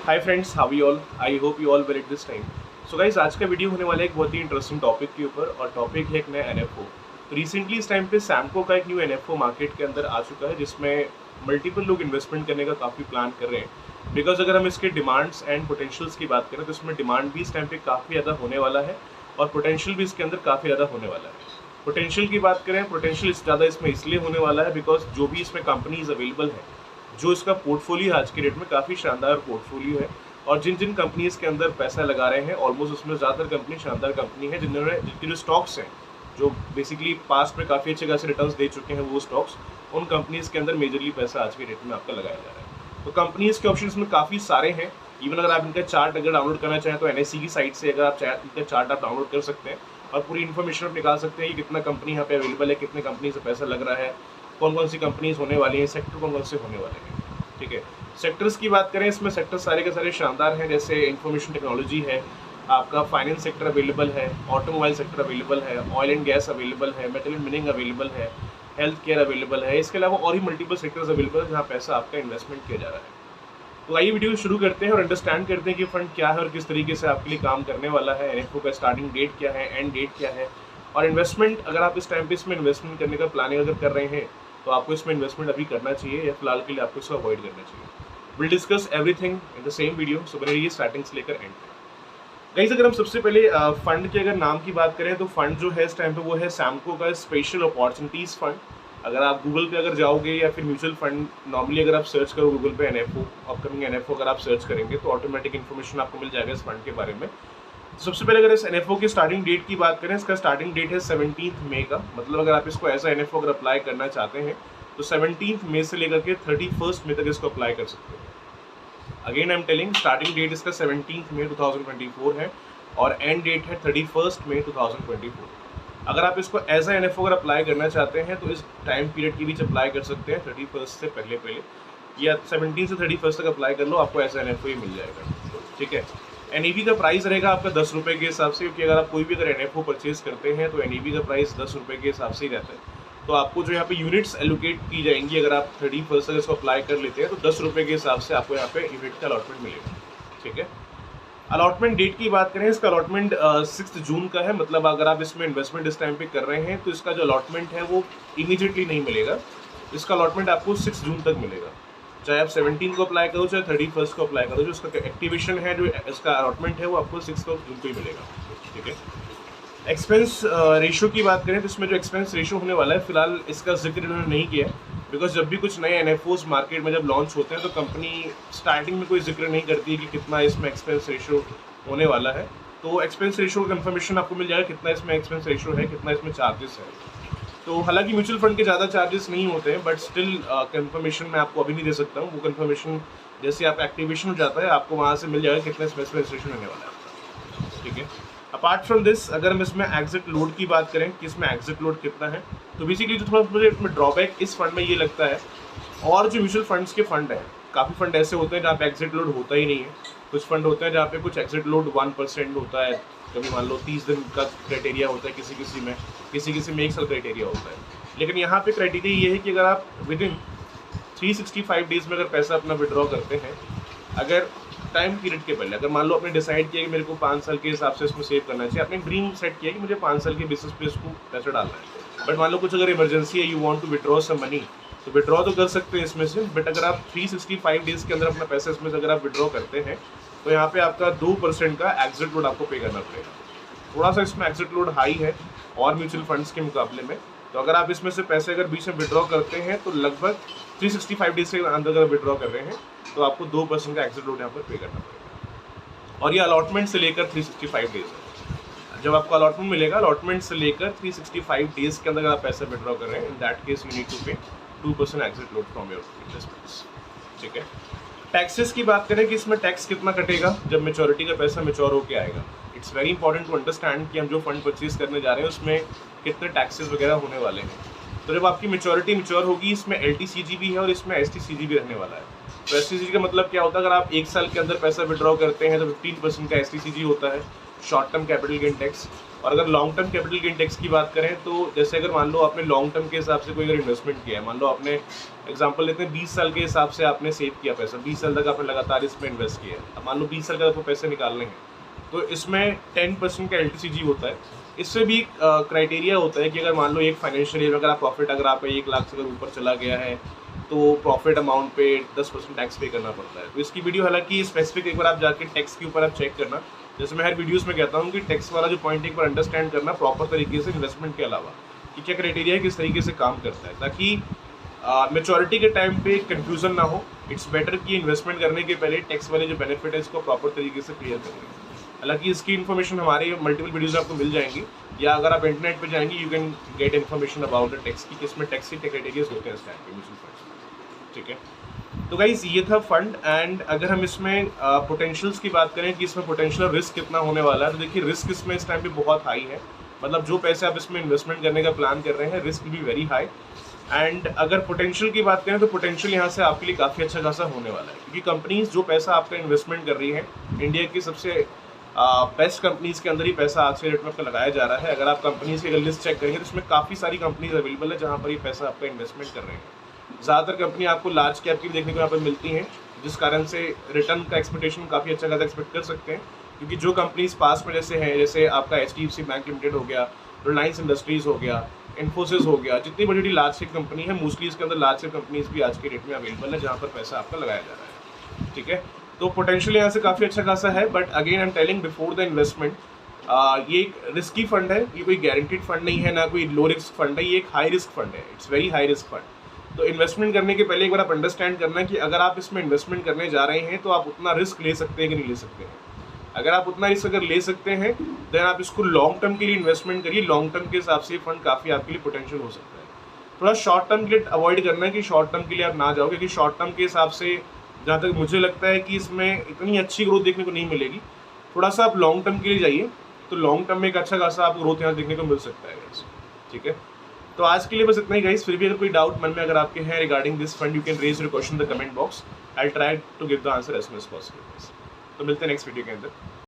Hi friends, how you all? I hope you all well at this time. So guys, आज का video होने वाला है एक बहुत ही इंटरेस्टिंग टॉपिक के ऊपर, और टॉपिक है एक नया एनएफओ। तो रिसेंटली इस टाइम पे सैमको का एक न्यू एनएफओ मार्केट के अंदर आ चुका है, जिसमें मल्टीपल लोग इन्वेस्टमेंट करने का काफ़ी प्लान कर रहे हैं। बिकॉज अगर हम इसके डिमांड्स एंड पोटेंशियल्स की बात करें तो इसमें डिमांड भी इस टाइम पे काफ़ी ज़्यादा होने वाला है, और पोटेंशियल भी इसके अंदर काफ़ी ज़्यादा होने वाला है। पोटेंशियल की बात करें, पोटेंशियल ज़्यादा इसमें इसलिए होने वाला है बिकॉज जो भी इसमें कंपनीज अवेलेबल है, जो इसका पोर्टफोलियो आज के डेट में काफ़ी शानदार पोर्टफोलियो है, और जिन जिन कंपनीज के अंदर पैसा लगा रहे हैं ऑलमोस्ट उसमें ज़्यादातर कंपनी शानदार कंपनी है, जिनके जो स्टॉक्स हैं, जो बेसिकली पास्ट में काफ़ी अच्छे खासे रिटर्न्स दे चुके हैं, वो स्टॉक्स उन कंपनीज के अंदर मेजरली पैसा आज के डेट में आपका लगाया जा रहा है। तो कंपनीज के ऑप्शंस में काफ़ी सारे हैं। इवन अगर आप इनका चार्ट अगर डाउनलोड करना चाहें तो एनएससी की साइट से अगर आप चाहें इनका चार्ट आप डाउनलोड कर सकते हैं, और पूरी इन्फॉर्मेशन आप निकाल सकते हैं कि कितना कंपनी यहाँ पे अवेलेबल है, कितने कंपनी से पैसा लग रहा है, कौन कौन सी कंपनीज होने वाली हैं, सेक्टर कौन कौन से होने वाले हैं। ठीक है, सेक्टर्स की बात करें, इसमें सेक्टर सारे के सारे शानदार हैं। जैसे इंफॉर्मेशन टेक्नोलॉजी है, आपका फाइनेंस सेक्टर अवेलेबल है, ऑटोमोबाइल सेक्टर अवेलेबल है, ऑयल एंड गैस अवेलेबल है, मेटल एंड मिनिंग अवेलेबल है, हेल्थ केयर अवेलेबल है। इसके अलावा और भी मल्टीपल सेक्टर्स अवेलेबल है जहाँ पैसा आपका इन्वेस्टमेंट किया जा रहा है। तो आइए वीडियो शुरू करते हैं और अंडरस्टैंड करते हैं कि फंड क्या है और किस तरीके से आपके लिए काम करने वाला है, एनएफओ का स्टार्टिंग डेट क्या है, एंड डेट क्या है, और इन्वेस्टमेंट अगर आप इस टाइम पे इसमें इन्वेस्टमेंट करने का प्लानिंग अगर कर रहे हैं तो आपको इसमें इन्वेस्टमेंट अभी करना चाहिए या फिलहाल के लिए आपको इसको अवॉइड करना चाहिए। Will discuss everything in the same video, so बने रहिए स्टार्टिंग से लेकर एंड तक। गाइस, अगर हम सबसे पहले फंड के अगर नाम की बात करें तो फंड जो है इस टाइम पे वो है सैमको का स्पेशल अपॉर्चुनिटीज़ फंड। अगर आप गूगल पे अगर जाओगे या फिर म्यूचुअल फंड नॉर्मली अगर आप सर्च करो गूगल पे एनएफओ, अपकमिंग एनएफओ अगर आप सर्च करेंगे तो ऑटोमेटिक इन्फॉर्मेशन आपको मिल जाएगा इस फंड के बारे में। सबसे पहले अगर इस एनएफओ की स्टार्टिंग डेट की बात करें, इसका स्टार्टिंग डेट है 17 मई का। मतलब अगर आप इसको एज एनएफओ अगर अप्लाई करना चाहते हैं तो 17 मई से लेकर के 31 मई तक इसको अप्लाई कर सकते हैं। Again I am telling, starting date इसका 17 मई 2024 है और एंड डेट है 31 मई 2024। अगर आप इसको एज एनएफओ अगर अप्लाई करना चाहते हैं तो इस टाइम पीरियड के बीच अप्लाई कर सकते हैं, 31 से पहले या 17 से 31 तक अप्लाई कर लो, आपको एज एनएफओ ही मिल जाएगा। ठीक है, एनईवी का प्राइस रहेगा आपका 10 रुपये के हिसाब से, क्योंकि अगर आप कोई भी अगर एनएफओ परचेज करते हैं तो एनईवी का प्राइस 10 रुपये के हिसाब से ही रहता है। तो आपको जो यहाँ पे यूनिट्स एलोकेट की जाएंगी, अगर आप 31 तक इसको अप्लाई कर लेते हैं तो 10 रुपये के हिसाब से आपको यहाँ पे यूनिट का अलॉटमेंट मिलेगा। ठीक है, अलॉटमेंट डेट की बात करें, इसका अलॉटमेंट 6 जून का है। मतलब अगर आप इसमें इन्वेस्टमेंट इस टाइम पे कर रहे हैं तो इसका जो अलॉटमेंट है वो इमीडिएटली नहीं मिलेगा। इसका अलॉटमेंट आपको 6 जून तक मिलेगा। चाहे आप 17 को अप्लाई करो चाहे 31 को अप्लाई करो, जो इसका एक्टिवेशन है, जो इसका अलॉटमेंट है वो आपको 6 जून को ही मिलेगा। ठीक है, एक्सपेंस रेशो की बात करें तो इसमें जो एक्सपेंस रेशो होने वाला है, फिलहाल इसका जिक्र इन्होंने नहीं किया है, बिकॉज जब भी कुछ नए एनएफओज मार्केट में जब लॉन्च होते हैं तो कंपनी स्टार्टिंग में कोई जिक्र नहीं करती है कि कितना इसमें एक्सपेंस रेशो होने वाला है। तो एक्सपेंस रेशो का कंफर्मेशन आपको मिल जाएगा, कितना इसमें एक्सपेंस रेशो है, कितना इसमें चार्जेस है। तो हालांकि म्यूचुअल फंड के ज़्यादा चार्जेस नहीं होते हैं, बट स्टिल कंफर्मेशन मैं आपको अभी नहीं दे सकता हूँ। वो कंफर्मेशन जैसे आप एक्टिवेशन हो जाता है आपको वहाँ से मिल जाएगा कितना इसमें एक्सपेंस रेशो होने वाला है। ठीक है, अपार्ट फ्रॉम दिस अगर हम इसमें एग्जिट लोड की बात करें कि इसमें एग्जिट लोड कितना है, तो बेसिकली जो थोड़ा मुझे इसमें ड्रॉबैक इस फंड में ये लगता है, और जो म्यूचुअल फंड्स के फंड हैं, काफ़ी फंड ऐसे होते हैं जहाँ पे एग्जिट लोड होता ही नहीं है। कुछ फंड होते हैं जहाँ पे कुछ एग्जिट लोड 1% होता है, कभी मान लो 30 दिन का क्राइटेरिया होता है, किसी में 1 साल क्राइटेरिया होता है। लेकिन यहाँ पे क्राइटेरिया ये है कि अगर आप विद इन 365 डेज में अगर पैसा अपना विड्रॉ करते हैं, अगर टाइम पीरियड के पहले, अगर मान लो आपने डिसाइड किया कि मेरे को 5 साल के हिसाब से इसमें सेव करना चाहिए, आपने ड्रीम सेट किया कि मुझे 5 साल के बेसिस पे इसको पैसा डालना है, बट मान लो कुछ अगर इमरजेंसी है, you want to withdraw some money, तो विड्रॉ तो कर सकते हैं इसमें से। बट अगर आप 365 डेज के अंदर अपना पैसा इसमें से अगर आप विड्रॉ करते हैं तो यहाँ पे आपका 2% का एग्जिट लोड आपको पे करना पड़ेगा। थोड़ा सा इसमें एग्जिट लोड हाई है और म्यूचुअल फंड्स के मुकाबले में। तो अगर आप इसमें से पैसे अगर बीच में विड्रॉ करते हैं तो लगभग 365 डेज के अंदर अगर विड्रॉ कर रहे हैं तो आपको 2% का एग्जिट लोड यहाँ पर पे करना पड़ेगा। और ये अलॉटमेंट से लेकर 365 डेज है। जब आपको अलॉटमेंट मिलेगा, अलॉटमेंट से लेकर 365 डेज के अंदर अगर आप पैसे विड्रॉ कर रहे हैं, in that case you need to pay 2% exit load from your investments. ठीक है, टैक्सेस की बात करें कि इसमें टैक्स कितना कटेगा जब मेच्योरिटी का पैसा मेच्योर होकर आएगा। It's very important to understand कि हम जो फंड परचेज करने जा रहे हैं उसमें कितने टैक्सेस वगैरह होने वाले हैं। तो जब आपकी मेच्योरिटी मेच्योर होगी, इसमें एलटीसीजी भी है और इसमें एसटीसीजी भी रहने वाला है। तो एसटीसीजी का मतलब क्या होता है, अगर आप 1 साल के अंदर पैसा विड्रॉ करते हैं तो 15% का एसटीसीजी होता है, short term capital gain tax. और अगर long term capital gain tax की बात करें तो जैसे अगर मान लो आपने लॉन्ग टर्म के हिसाब से कोई अगर इन्वेस्टमेंट किया है, मान लो आपने एग्जांपल लेते हैं 20 साल के हिसाब से आपने सेव किया पैसा, 20 साल तक आपने लगातार इसमें इन्वेस्ट किया है, अब मान लो 20 साल का आपको पैसे निकालने हैं तो इसमें 10% का LTCG होता है। इससे भी क्राइटेरिया होता है कि अगर मान लो एक फाइनेंशियल ईयर में अगर आप प्रॉफिट अगर आपका 1 लाख से अगर ऊपर चला गया है तो प्रॉफिट अमाउंट पे 10% टैक्स पे करना पड़ता है। तो इसकी वीडियो हालांकि स्पेसिफिक एक बार आप जाके टैक्स के ऊपर आप चेक करना, जैसे मैं हर वीडियोस में कहता हूँ कि टैक्स वाला जो पॉइंट एक बार अंडरस्टैंड करना प्रॉपर तरीके से इन्वेस्टमेंट के अलावा कि क्या क्राइटेरिया है, किस तरीके से काम करता है, ताकि मेच्योरिटी के टाइम पे कंफ्यूजन ना हो। इट्स बेटर कि इन्वेस्टमेंट करने के पहले टैक्स वाले जो बेनिफिट है इसको प्रॉपर तरीके से क्लियर कर लें। हालांकि इसकी इन्फॉर्मेशन हमारे मल्टीपल वीडियोज आपको मिल जाएंगी, या अगर आप इंटरनेट पे जाएंगे you can get information about the tax की, किसमें टैक्स के क्राइटेरियाज होते हैं इस टाइम पे म्यूचुअल फंड्स। ठीक है, तो गाइस ये था फंड। एंड अगर हम इसमें पोटेंशियल्स की बात करें कि इसमें पोटेंशियल रिस्क कितना होने वाला है, तो देखिए रिस्क इसमें इस टाइम पे बहुत हाई है। मतलब जो पैसे आप इसमें इन्वेस्टमेंट करने का प्लान कर रहे हैं, रिस्क भी वेरी हाई। एंड अगर पोटेंशियल की बात करें तो पोटेंशियल यहाँ से आपके लिए काफ़ी अच्छा खासा होने वाला है, क्योंकि कंपनीज जो पैसा आपका इन्वेस्टमेंट कर रही है इंडिया की सबसे बेस्ट कंपनीज के अंदर ही पैसा आज के डेट में आपका लगाया जा रहा है। अगर आप कंपनीज की अगर लिस्ट चेक करेंगे तो इसमें काफ़ी सारी कंपनीज अवेलेबल है जहाँ पर ये पैसा आपका इन्वेस्टमेंट कर रहे हैं। ज़्यादातर कंपनी आपको लार्ज कैप की देखने को यहाँ पर मिलती हैं, जिस कारण से रिटर्न का एक्सपेक्टेशन काफ़ी अच्छा खासा एक्सपेक्ट कर सकते हैं। क्योंकि जो कंपनीज पास में जैसे हैं, जैसे आपका HDFC बैंक लिमिटेड हो गया, रिलायंस इंडस्ट्रीज़ हो गया, इन्फोसिस हो गया, जितनी बड़ी बड़ी लार्ज कैप कंपनी है मोस्टली इसके अंदर लार्ज कैप कंपनीज भी आज के डेट में अवेलेबल है जहाँ पर पैसा आपका लगाया जा रहा है। ठीक है, तो पोटेंशियल यहाँ से काफ़ी अच्छा खासा है। But again I am telling before the investment, ये एक रिस्की फंड है, ये कोई गारंटीड फंड नहीं है, ना कोई लो रिस्क फंड है, ये एक हाई रिस्क फंड है, it's very high risk fund. तो इन्वेस्टमेंट करने के पहले एक बार आप अंडरस्टैंड करना कि अगर आप इसमें इन्वेस्टमेंट करने जा रहे हैं तो आप उतना रिस्क ले सकते हैं कि नहीं ले सकते हैं। अगर आप उतना रिस्क अगर ले सकते हैं देन आप इसको लॉन्ग टर्म के लिए इन्वेस्टमेंट करिए। लॉन्ग टर्म के हिसाब से फंड काफ़ी आपके लिए पोटेंशियल हो सकता है। थोड़ा शॉर्ट टर्म के लिए अवॉइड करना है कि शॉर्ट टर्म के लिए आप ना जाओ, क्योंकि शॉर्ट टर्म के हिसाब से जहाँ तक मुझे लगता है कि इसमें इतनी अच्छी ग्रोथ देखने को नहीं मिलेगी। थोड़ा सा आप लॉन्ग टर्म के लिए जाइए तो लॉन्ग टर्म में एक अच्छा खासा आपको ग्रोथ यहाँ देखने को मिल सकता है गाइस। ठीक है, तो आज के लिए बस इतना ही गाइस। फिर भी अगर कोई डाउट मन में अगर आपके हैं regarding this fund, you can raise your question in the comment box. I will try to give the answer as soon as possible. तो मिलते हैं नेक्स्ट वीडियो के अंदर।